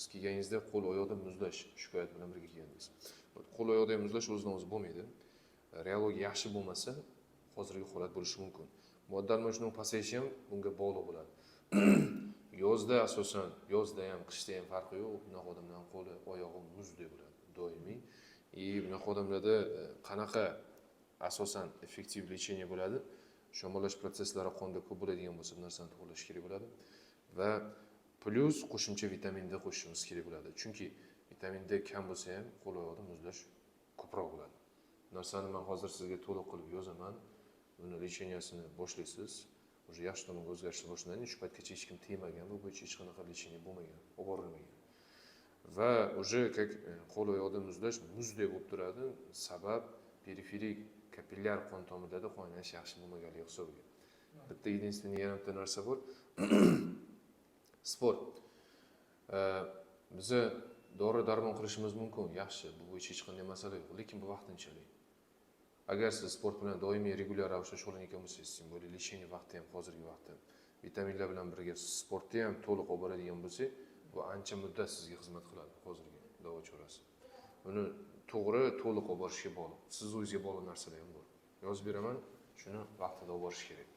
siz kelganingizda qo'l oyoqda muzlash shikoyat bilan birga kelgandingiz. Qo'l oyoqda muzlash o'zidan o'zi bo'lmaydi. Reologiya yaxshi bo'lmasa, hozirgi holat bo'lishi mumkin. Modda almashinuv pasayishi ham bunga bog'liq bo'ladi. Yozda asosan, yozda ham, qishda ham farqi yo'q. Bunaqa odamlarning qo'li, oyog'i muzdek bo'ladi doimiy. Bunaqa odamlarda qanaqa asosan effektiv lecheniya bo'ladi? Shamollash prosesslari qonda ko'p bo'ladigan bo'lsa, bu narsani to'g'rilash kerak bo'ladi va plus qo'shimcha vitamin D qo'shishimiz kerak bo'ladi. Chunki vitamin D kam bo'lsa ham qo'l oyoqda muzlash ko'proq bo'ladi. Bu narsani men hozir sizga to'liq qilib yozaman. Buni lecheniyasini boshlaysiz. O'sha yaxshi tomonga o'zgarishni boshlanadi. Shu paytgacha hech kim tegmagan, bu bo'yicha hech qanaqa lecheniya bo'lmagan, olib borilmagan. Va o'sha qo'l oyoqda muzlash muzdek bo'lib turadi. Sabab periferik kapillyar qon tomirlarida qaynash yaxshi bo'lmaganligi hisobiga. Bitta единственный yana bitta narsa bor. Sport. Biza dori darmon qilishimiz mumkin, yaxshi, bu bo'yicha hech qanday masala yo'q, lekin bu vaqtinchalik. Agar siz sport bilan doimiy regular ravishda shug'ullanayotgan bo'lsangiz, simboliy lecheniya vaqti ham hozirgi vaqtda vitaminlar bilan birga sportni ham to'liq olib boradigan bo'lsangiz, bu ancha muddat sizga xizmat qiladi hozirgi davo chorasi. Buni to'g'ri to'liq olib borishga bog'liq. Siz o'zingizga bog'liq narsalar ham bor. Yozib beraman, shuni vaqtida olib borish kerak.